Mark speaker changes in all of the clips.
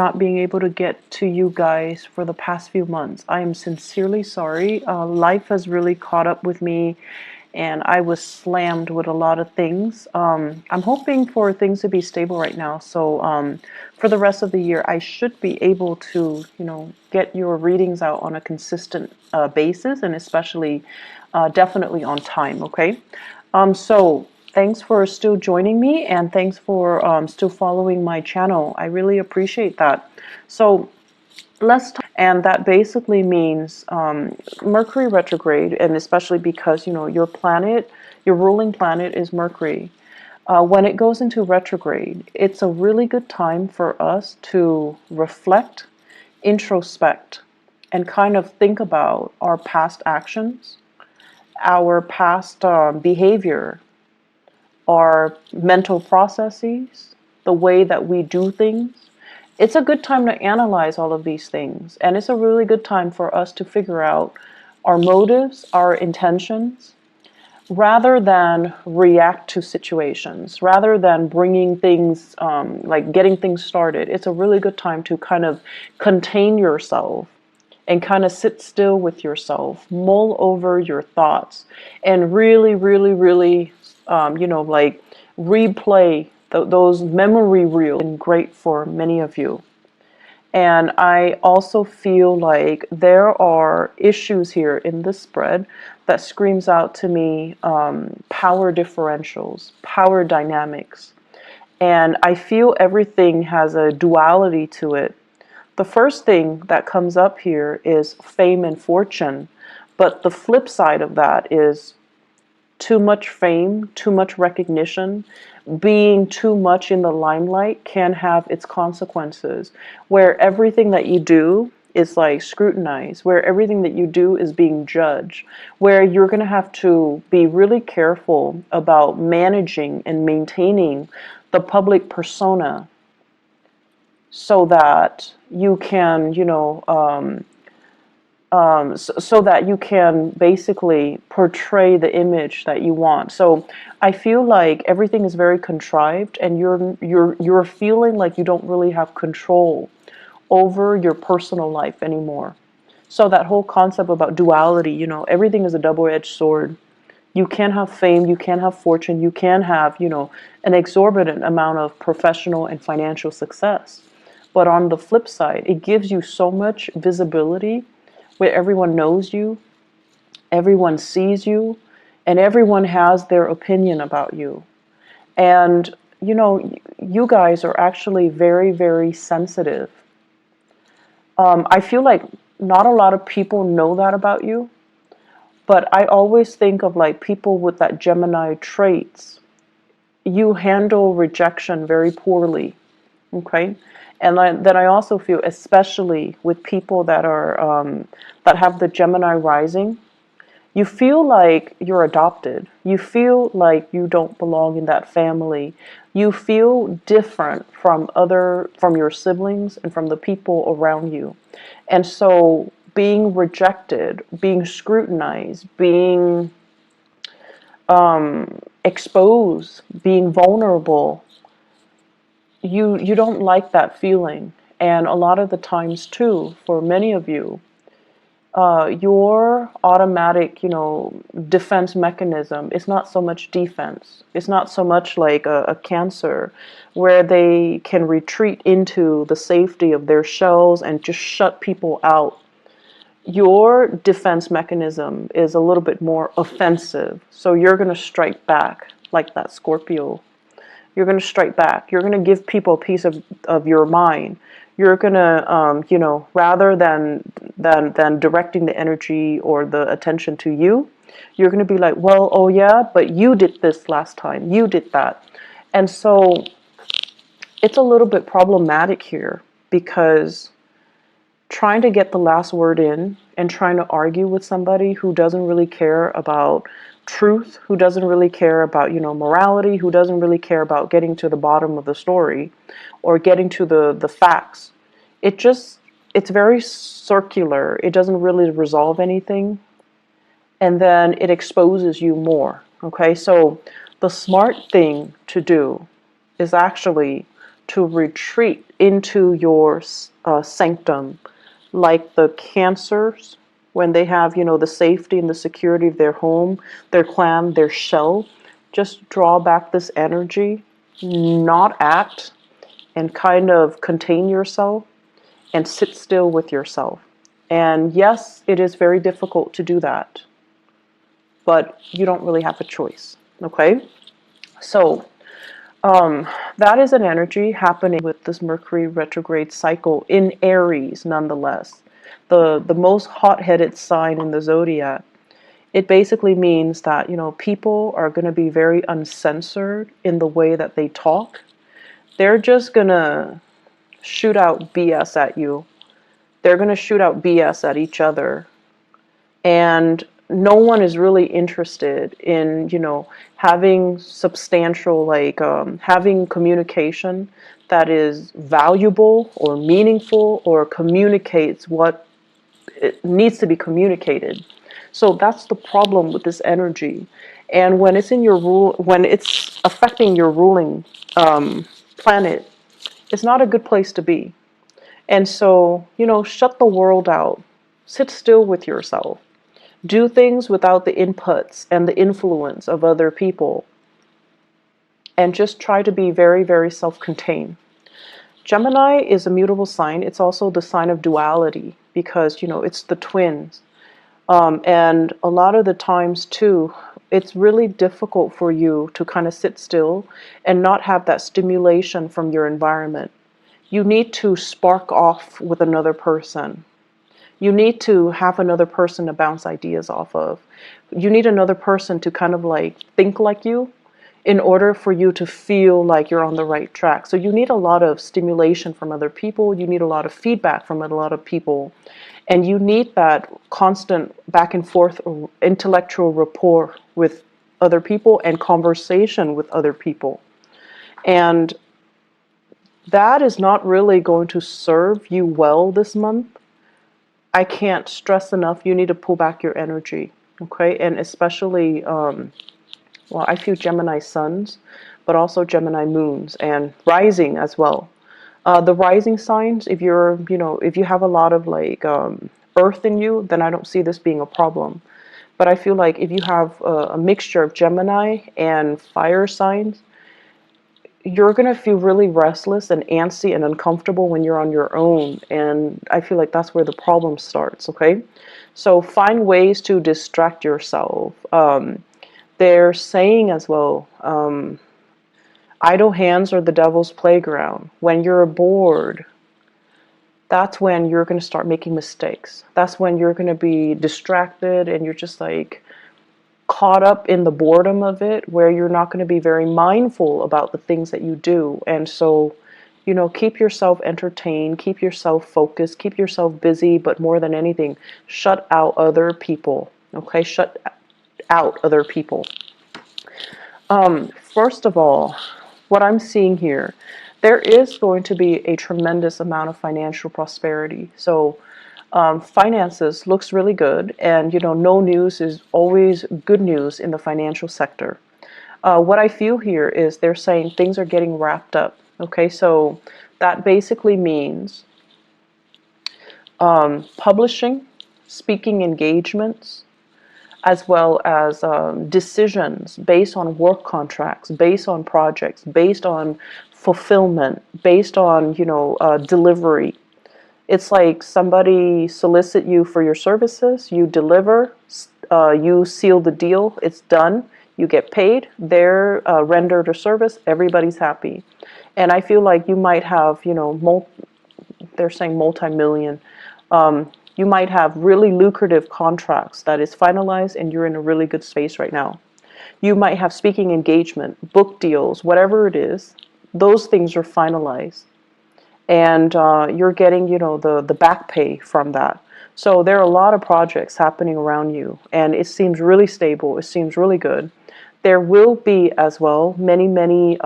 Speaker 1: not being able to get to you guys for the past few months. I am sincerely sorry. Life has really caught up with me, and I was slammed with a lot of things. I'm hoping for things to be stable right now. So for the rest of the year, I should be able to, get your readings out on a consistent basis, and especially definitely on time. Okay. So thanks for still joining me, and thanks for still following my channel. I really appreciate that. So let's talk, and that basically means Mercury retrograde, and especially because your planet, your ruling planet is Mercury. When it goes into retrograde, it's a really good time for us to reflect, introspect, and kind of think about our past actions, our past behavior, our mental processes, the way that we do things. It's a good time to analyze all of these things, and it's a really good time for us to figure out our motives, our intentions, rather than react to situations, rather than bringing things, like getting things started. It's a really good time to kind of contain yourself and kind of sit still with yourself, mull over your thoughts, and really, really, really, like replay those memory reels. And great for many of you. And I also feel like there are issues here in this spread that screams out to me power differentials, power dynamics. And I feel everything has a duality to it. The first thing that comes up here is fame and fortune. But the flip side of that is too much fame, too much recognition, being too much in the limelight can have its consequences, where everything that you do is like scrutinized, where everything that you do is being judged, where you're going to have to be really careful about managing and maintaining the public persona so that you can, so that you can basically portray the image that you want. So I feel like everything is very contrived, and you're feeling like you don't really have control over your personal life anymore. So that whole concept about duality, everything is a double-edged sword. You can have fame, you can have fortune, you can have, an exorbitant amount of professional and financial success. But on the flip side, it gives you so much visibility where everyone knows you, everyone sees you, and everyone has their opinion about you. And, you guys are actually very, very sensitive. I feel like not a lot of people know that about you, but I always think of like people with that Gemini traits. You handle rejection very poorly, okay? And then I also feel, especially with people that are that have the Gemini rising, you feel like you're adopted. You feel like you don't belong in that family. You feel different from your siblings and from the people around you. And so being rejected, being scrutinized, being exposed, being vulnerable, you don't like that feeling. And a lot of the times too, for many of you, your automatic, defense mechanism is not so much defense. It's not so much like a Cancer, where they can retreat into the safety of their shells and just shut people out. Your defense mechanism is a little bit more offensive. So you're going to strike back like that Scorpio. You're going to strike back. You're going to give people a piece of your mind. You're going to, rather than directing the energy or the attention to you, you're going to be like, well, oh yeah, but you did this last time. You did that. And so it's a little bit problematic here, because trying to get the last word in and trying to argue with somebody who doesn't really care about truth, who doesn't really care about, morality, who doesn't really care about getting to the bottom of the story or getting to the facts. It's very circular. It doesn't really resolve anything. And then it exposes you more. Okay, so the smart thing to do is actually to retreat into your sanctum, like the Cancers, when they have, the safety and the security of their home, their clan, their shell. Just draw back this energy, not act, and kind of contain yourself and sit still with yourself. And yes, it is very difficult to do that, but you don't really have a choice. Okay? So, that is an energy happening with this Mercury retrograde cycle in Aries, nonetheless. The most hot-headed sign in the zodiac. It basically means that, people are going to be very uncensored in the way that they talk. They're just going to shoot out BS at you. They're going to shoot out BS at each other. And no one is really interested in, having substantial, having communication that is valuable or meaningful or communicates what it needs to be communicated. So that's the problem with this energy. And when it's in when it's affecting your ruling planet, it's not a good place to be. And so, shut the world out. Sit still with yourself. Do things without the inputs and the influence of other people. And just try to be very, very self-contained. Gemini is a mutable sign. It's also the sign of duality because, it's the twins. And a lot of the times, too, it's really difficult for you to kind of sit still and not have that stimulation from your environment. You need to spark off with another person. You need to have another person to bounce ideas off of. You need another person to kind of think like you in order for you to feel like you're on the right track. So you need a lot of stimulation from other people. You need a lot of feedback from a lot of people. And you need that constant back and forth intellectual rapport with other people and conversation with other people. And that is not really going to serve you well this month. I can't stress enough, you need to pull back your energy, okay? And especially, I feel Gemini suns, but also Gemini moons and rising as well. The rising signs, if you have a lot of earth in you, then I don't see this being a problem. But I feel like if you have a mixture of Gemini and fire signs, you're going to feel really restless and antsy and uncomfortable when you're on your own. And I feel like that's where the problem starts, okay? So find ways to distract yourself. They're saying as well, idle hands are the devil's playground. When you're bored, that's when you're going to start making mistakes. That's when you're going to be distracted and you're just caught up in the boredom of it, where you're not going to be very mindful about the things that you do. And so, keep yourself entertained, keep yourself focused, keep yourself busy, but more than anything, shut out other people, okay? Shut out other people. First of all, what I'm seeing here, there is going to be a tremendous amount of financial prosperity. So finances looks really good, and no news is always good news in the financial sector. What I feel here is they're saying things are getting wrapped up. Okay, so that basically means publishing, speaking engagements, as well as decisions based on work contracts, based on projects, based on fulfillment, based on delivery. It's like somebody solicit you for your services, you deliver, you seal the deal, it's done, you get paid, they're rendered a service, everybody's happy. And I feel like you might have, they're saying multi-million, you might have really lucrative contracts that is finalized and you're in a really good space right now. You might have speaking engagement, book deals, whatever it is, those things are finalized. And you're getting, the back pay from that. So there are a lot of projects happening around you, and it seems really stable. It seems really good. There will be as well many.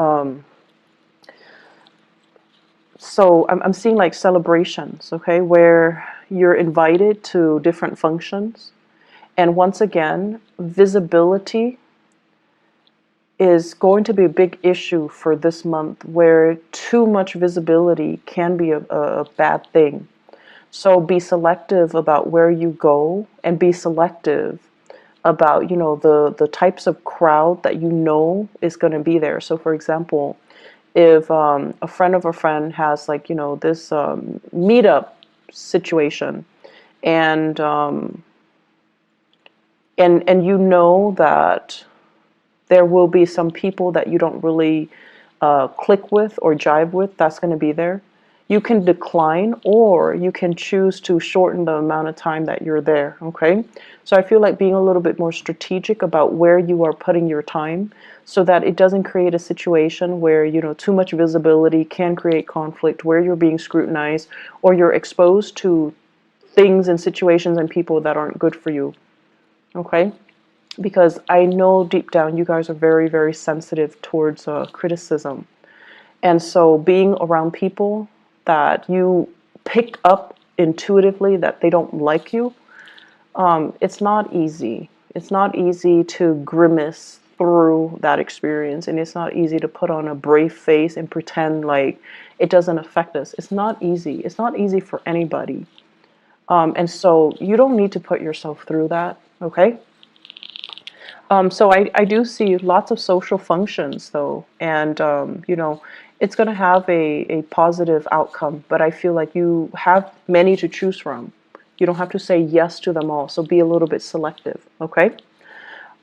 Speaker 1: So I'm seeing celebrations, okay, where you're invited to different functions, and once again, visibility is going to be a big issue for this month, where too much visibility can be a bad thing. So be selective about where you go, and be selective about, the types of crowd that is going to be there. So for example, if a friend of a friend has, like, this meetup situation, and and that there will be some people that you don't really click with or jive with, that's going to be there. You can decline, or you can choose to shorten the amount of time that you're there, okay? So I feel like being a little bit more strategic about where you are putting your time, so that it doesn't create a situation where, too much visibility can create conflict, where you're being scrutinized, or you're exposed to things and situations and people that aren't good for you, okay? Because I know deep down you guys are very, very sensitive towards criticism. And so being around people that you pick up intuitively that they don't like you, it's not easy. It's not easy to grimace through that experience, and it's not easy to put on a brave face and pretend like it doesn't affect us. It's not easy. It's not easy for anybody. And so you don't need to put yourself through that, okay? So I do see lots of social functions, though, and it's going to have a positive outcome, but I feel like you have many to choose from. You don't have to say yes to them all, so be a little bit selective, okay?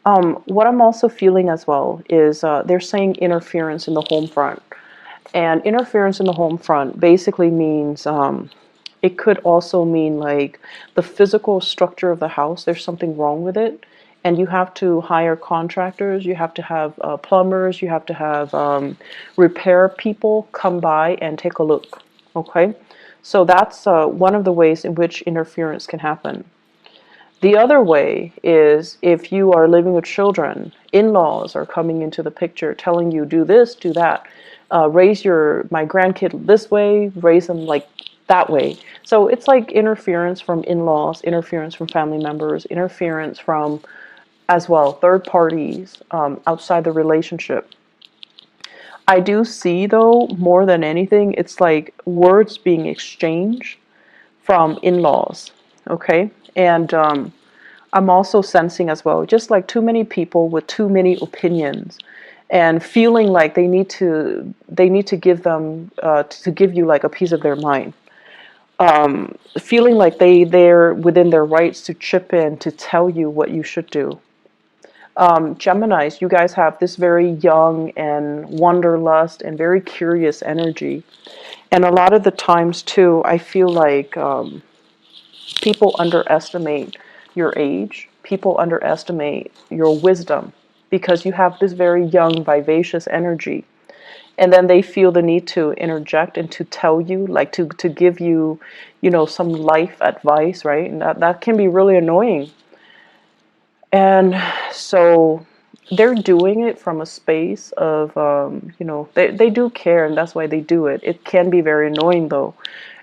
Speaker 1: What I'm also feeling as well is they're saying interference in the home front. And interference in the home front basically means it could also mean like the physical structure of the house, there's something wrong with it. And you have to hire contractors, you have to have plumbers, you have to have repair people come by and take a look. Okay? So that's one of the ways in which interference can happen. The other way is if you are living with children, in-laws are coming into the picture telling you, do this, do that, raise my grandkid this way, raise them like that way. So it's like interference from in-laws, interference from family members, interference from, as well, third parties outside the relationship. I do see, though, more than anything, it's like words being exchanged from in-laws, okay? And I'm also sensing as well, just like too many people with too many opinions, and feeling like they need to give you like a piece of their mind. Feeling like they're within their rights to chip in to tell you what you should do. Geminis, you guys have this very young and wanderlust and very curious energy. And a lot of the times, too, I feel like people underestimate your age, people underestimate your wisdom, because you have this very young, vivacious energy. And then they feel the need to interject and to tell you, like to give you, some life advice, right? And that can be really annoying. And so they're doing it from a space of, they do care, and that's why they do it. It can be very annoying, though.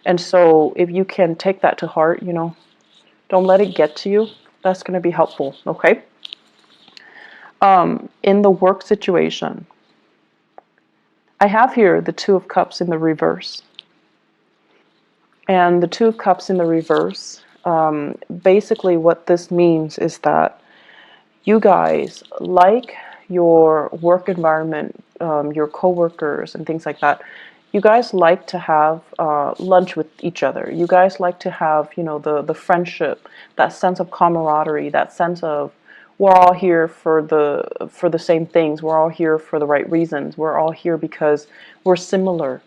Speaker 1: And so if you can take that to heart, don't let it get to you. That's going to be helpful, okay? In the work situation, I have here the Two of Cups in the reverse. And the Two of Cups in the reverse, basically what this means is that you guys like your work environment, your coworkers and things like that. You guys like to have lunch with each other. You guys like to have, the friendship, that sense of camaraderie, that sense of we're all here for the same things. We're all here for the right reasons. We're all here because we're similar.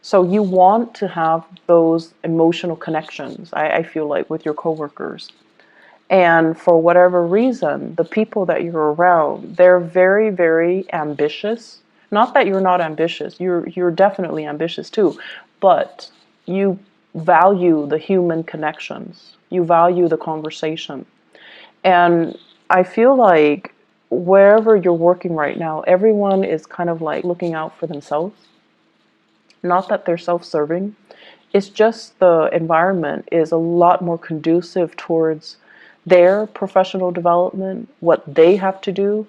Speaker 1: So you want to have those emotional connections, I feel like, with your coworkers. And for whatever reason, the people that you're around, they're very, very ambitious. Not that you're not ambitious. You're definitely ambitious too. But you value the human connections. You value the conversation. And I feel like wherever you're working right now, everyone is kind of like looking out for themselves. Not that they're self-serving. It's just the environment is a lot more conducive towards their professional development, what they have to do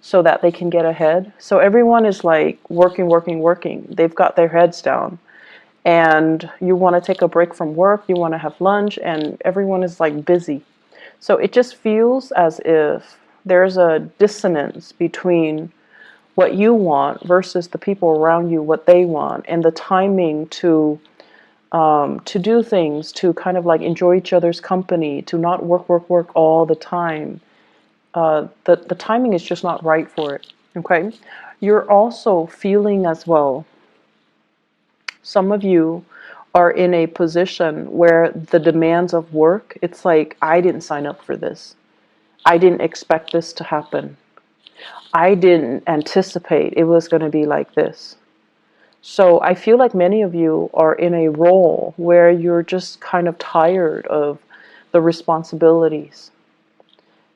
Speaker 1: so that they can get ahead. So everyone is like working, working, working. They've got their heads down. And you want to take a break from work, you want to have lunch, and everyone is like busy. So it just feels as if there's a dissonance between what you want versus the people around you, what they want, and the timing to do things, to kind of like enjoy each other's company, to not work, work, work all the time. The timing is just not right for it. Okay, you're also feeling as well. Some of you are in a position where the demands of work, it's like, I didn't sign up for this. I didn't expect this to happen. I didn't anticipate it was going to be like this. So I feel like many of you are in a role where you're just kind of tired of the responsibilities.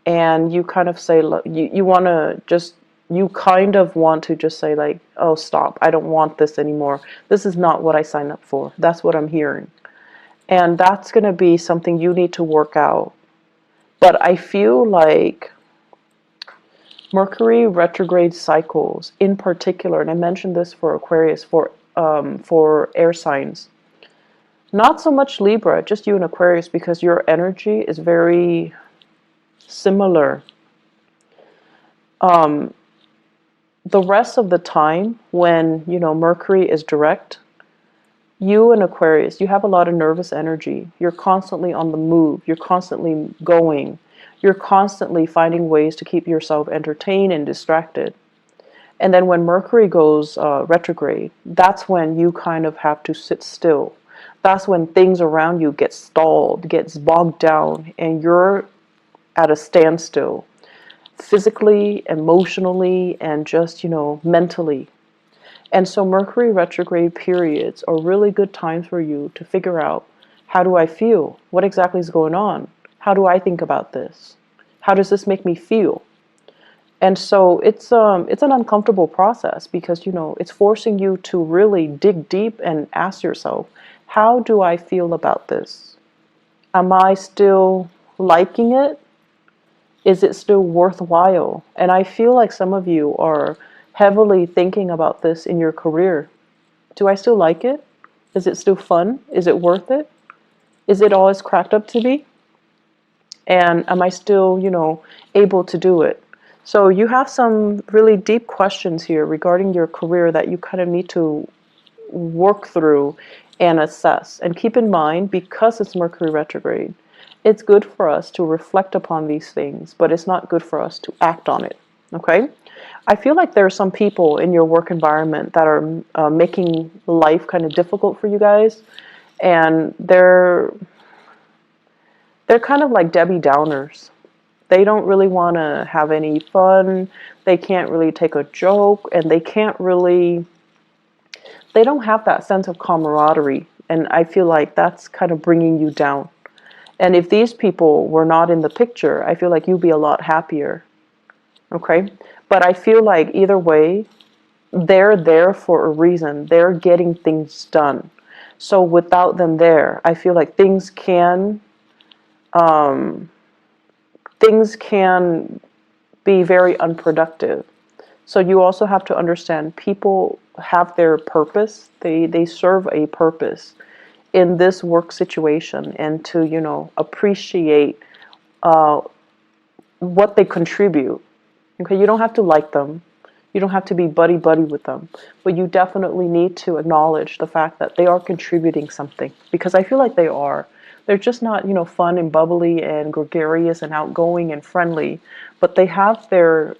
Speaker 1: And you kind of say, you want to just, you kind of want to just say like, oh, stop. I don't want this anymore. This is not what I signed up for. That's what I'm hearing. And that's going to be something you need to work out. But I feel like Mercury retrograde cycles in particular, and I mentioned this for Aquarius, for air signs. Not so much Libra, just you and Aquarius, because your energy is very similar. The rest of the time, when Mercury is direct, you and Aquarius, you have a lot of nervous energy. You're constantly on the move. You're constantly going. You're constantly finding ways to keep yourself entertained and distracted. And then when Mercury goes retrograde, that's when you kind of have to sit still. That's when things around you get stalled, gets bogged down, and you're at a standstill, physically, emotionally, and just, mentally. And so Mercury retrograde periods are really good times for you to figure out, how do I feel? What exactly is going on? How do I think about this? How does this make me feel? And so it's an uncomfortable process because, it's forcing you to really dig deep and ask yourself, how do I feel about this? Am I still liking it? Is it still worthwhile? And I feel like some of you are heavily thinking about this in your career. Do I still like it? Is it still fun? Is it worth it? Is it all it's cracked up to be? And am I still, able to do it? So you have some really deep questions here regarding your career that you kind of need to work through and assess. And keep in mind, because it's Mercury retrograde, it's good for us to reflect upon these things, but it's not good for us to act on it. Okay? I feel like there are some people in your work environment that are making life kind of difficult for you guys, and they're kind of like Debbie Downers. They don't really want to have any fun. They can't really take a joke, and they don't have that sense of camaraderie. And I feel like that's kind of bringing you down. And if these people were not in the picture, I feel like you'd be a lot happier. Okay? But I feel like either way, they're there for a reason. They're getting things done. So without them there, I feel like things can be very unproductive. So you also have to understand people have their purpose. They serve a purpose in this work situation, and to, appreciate what they contribute. Okay, you don't have to like them. You don't have to be buddy-buddy with them. But you definitely need to acknowledge the fact that they are contributing something. Because I feel like they are. They're just not, fun and bubbly and gregarious and outgoing and friendly. But they have their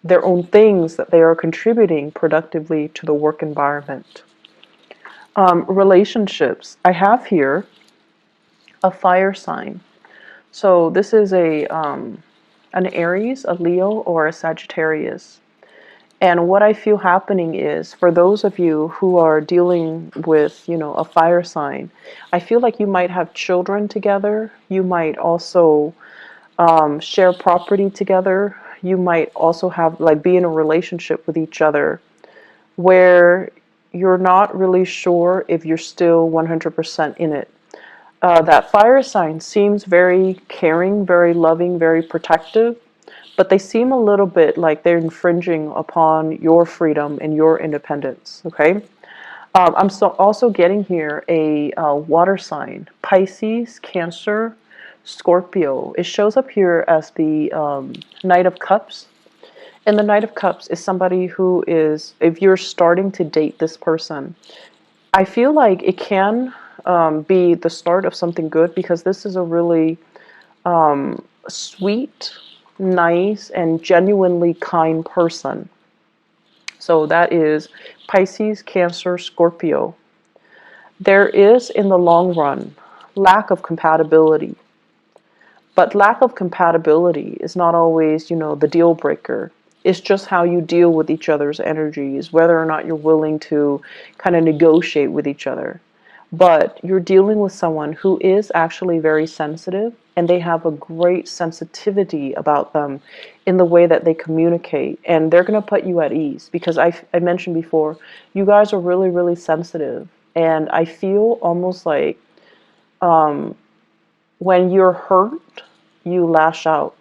Speaker 1: own things that they are contributing productively to the work environment. Relationships. I have here a fire sign. So this is an Aries, a Leo, or a Sagittarius. And what I feel happening is, for those of you who are dealing with, a fire sign, I feel like you might have children together. You might also share property together. You might also have, be in a relationship with each other where you're not really sure if you're still 100% in it. That fire sign seems very caring, very loving, very protective, but they seem a little bit like they're infringing upon your freedom and your independence, okay? I'm also getting here a water sign, Pisces, Cancer, Scorpio. It shows up here as the Knight of Cups. And the Knight of Cups is somebody who is, if you're starting to date this person, I feel like it can be the start of something good, because this is a really sweet, nice, and genuinely kind person. So that is Pisces, Cancer, Scorpio. There is, in the long run, lack of compatibility. But lack of compatibility is not always, the deal breaker. It's just how you deal with each other's energies, whether or not you're willing to kind of negotiate with each other. But you're dealing with someone who is actually very sensitive, and they have a great sensitivity about them in the way that they communicate. And they're going to put you at ease, because I mentioned before, you guys are really, really sensitive. And I feel almost like when you're hurt, you lash out.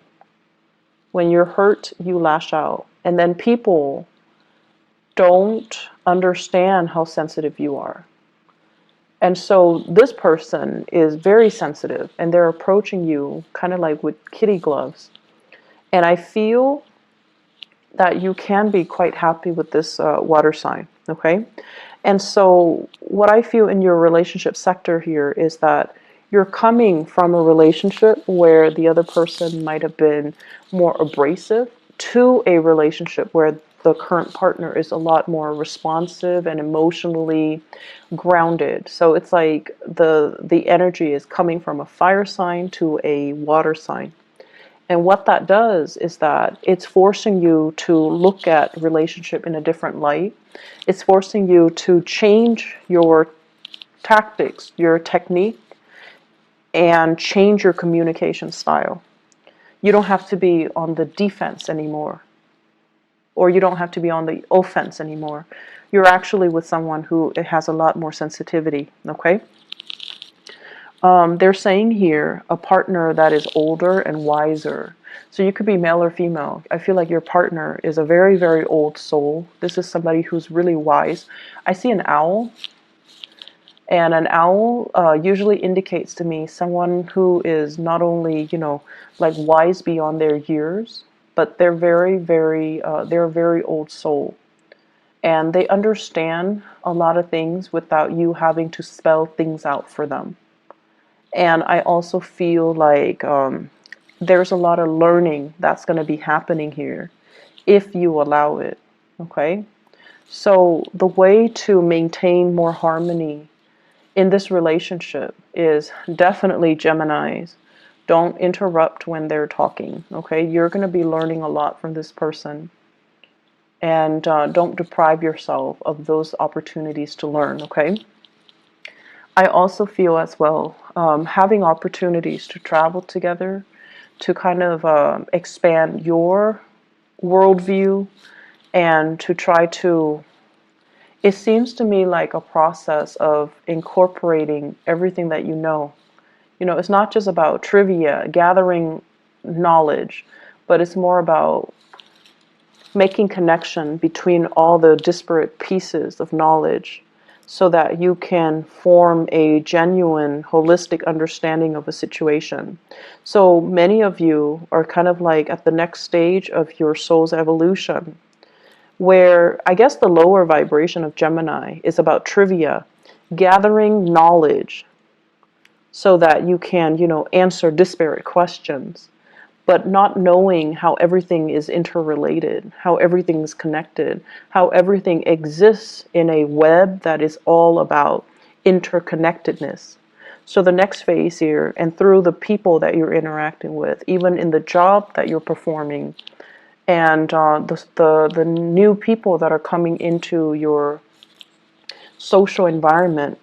Speaker 1: When you're hurt, you lash out. And then people don't understand how sensitive you are. And so this person is very sensitive, and they're approaching you kind of like with kitty gloves. And I feel that you can be quite happy with this water sign, okay? And so what I feel in your relationship sector here is that you're coming from a relationship where the other person might have been more abrasive, to a relationship where the current partner is a lot more responsive and emotionally grounded. So it's like the energy is coming from a fire sign to a water sign. And what that does is that it's forcing you to look at relationship in a different light. It's forcing you to change your tactics, your technique, and change your communication style. You don't have to be on the defense anymore, or you don't have to be on the offense anymore. You're actually with someone who has a lot more sensitivity, okay? They're saying here a partner that is older and wiser. So you could be male or female. I feel like your partner is a very, very old soul. This is somebody who's really wise. I see an owl. And an owl usually indicates to me someone who is not only, like wise beyond their years, but they're they're a very old soul. And they understand a lot of things without you having to spell things out for them. And I also feel like there's a lot of learning that's going to be happening here if you allow it, okay? So the way to maintain more harmony in this relationship is definitely, Geminis, don't interrupt when they're talking, okay? You're going to be learning a lot from this person. And don't deprive yourself of those opportunities to learn, okay? I also feel as well, having opportunities to travel together, to kind of expand your worldview, and to try to, it seems to me like a process of incorporating everything that you know. It's not just about trivia, gathering knowledge, but it's more about making connection between all the disparate pieces of knowledge, so that you can form a genuine, holistic understanding of a situation. So many of you are kind of like at the next stage of your soul's evolution, where I guess the lower vibration of Gemini is about trivia, gathering knowledge, so that you can, answer disparate questions, but not knowing how everything is interrelated, how everything is connected, how everything exists in a web that is all about interconnectedness. So the next phase here, and through the people that you're interacting with, even in the job that you're performing, and the new people that are coming into your social environment,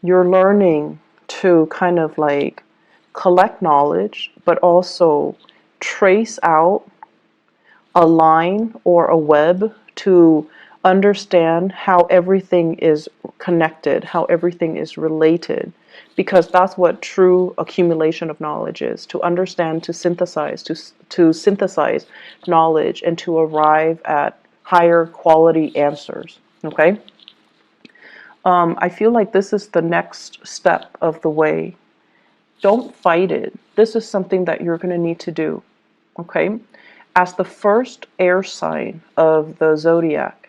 Speaker 1: you're learning to kind of like collect knowledge, but also trace out a line or a web to understand how everything is connected, how everything is related. because that's what true accumulation of knowledge is: to understand, to synthesize, to synthesize knowledge, and to arrive at higher quality answers. Okay. I feel like this is the next step of the way. Don't fight it. This is something that you're going to need to do. Okay. As the first air sign of the zodiac,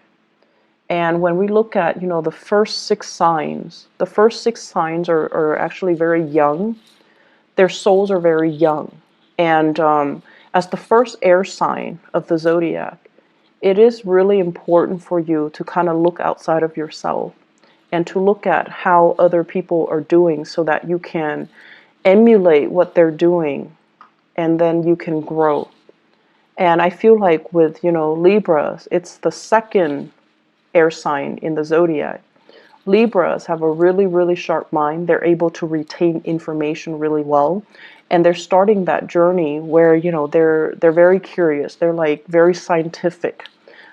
Speaker 1: and when we look at, the first six signs are actually very young. Their souls are very young. And as the first air sign of the zodiac, it is really important for you to kind of look outside of yourself and to look at how other people are doing so that you can emulate what they're doing, and then you can grow. And I feel like with, Libras, it's the second air sign in the zodiac. Libras have a really, really sharp mind. They're able to retain information really well. And they're starting that journey where, they're very curious. They're like very scientific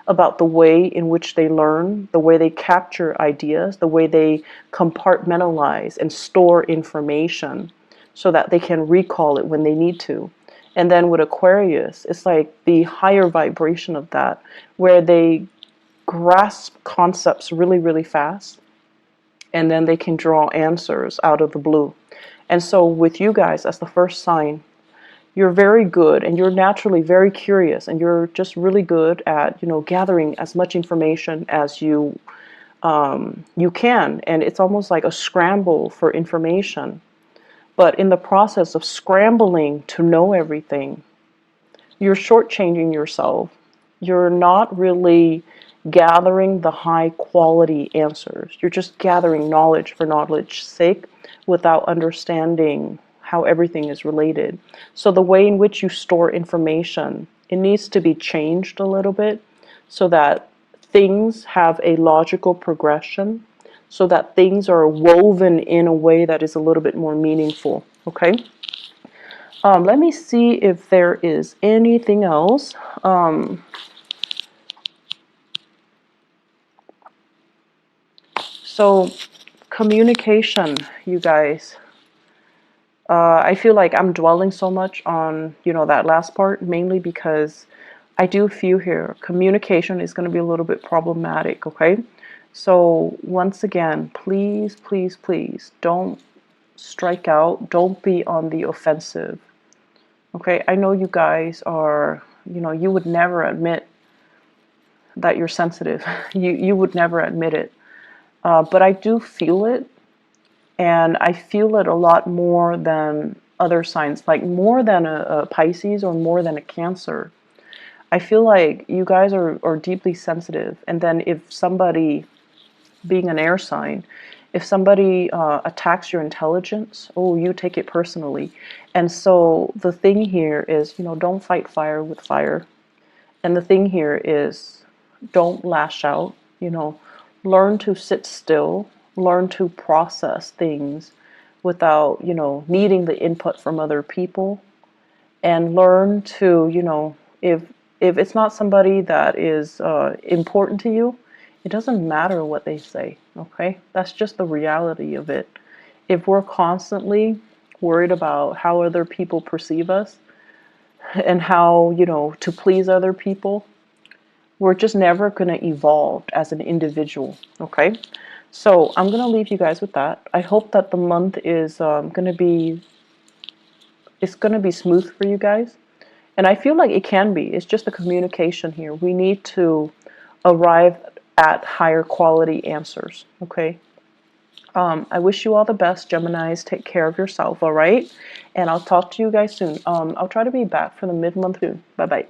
Speaker 1: about the way in which they learn, the way they capture ideas, the way they compartmentalize and store information so that they can recall it when they need to. And then with Aquarius, it's like the higher vibration of that, where they grasp concepts really, really fast, and then they can draw answers out of the blue. And so with you guys, as the first sign, you're very good, and you're naturally very curious, and you're just really good at, gathering as much information as you can. And it's almost like a scramble for information. But in the process of scrambling to know everything, you're shortchanging yourself. You're not really gathering the high quality answers. You're just gathering knowledge for knowledge's sake without understanding how everything is related. So the way in which you store information, it needs to be changed a little bit so that things have a logical progression, so that things are woven in a way that is a little bit more meaningful. Okay? Let me see if there is anything else. So communication, you guys. I feel like I'm dwelling so much on, that last part, mainly because I do feel here communication is going to be a little bit problematic, okay? So once again, please, please, please don't strike out. Don't be on the offensive, okay? I know you guys are, you would never admit that you're sensitive. You would never admit it. But I do feel it. And I feel it a lot more than other signs, like more than a Pisces or more than a Cancer. I feel like you guys are deeply sensitive. And then if somebody, being an air sign, if somebody attacks your intelligence, oh, you take it personally. And so the thing here is, don't fight fire with fire. And the thing here is, don't lash out, learn to sit still, learn to process things without, needing the input from other people, and learn to, if it's not somebody that is important to you, it doesn't matter what they say, okay? That's just the reality of it. If we're constantly worried about how other people perceive us and how, to please other people, we're just never going to evolve as an individual, okay? So I'm going to leave you guys with that. I hope that the month is going to be, it's going to be smooth for you guys. And I feel like it can be. It's just the communication here. We need to arrive at higher quality answers, okay? I wish you all the best, Geminis. Take care of yourself, all right? And I'll talk to you guys soon. I'll try to be back for the mid-month soon. Bye-bye.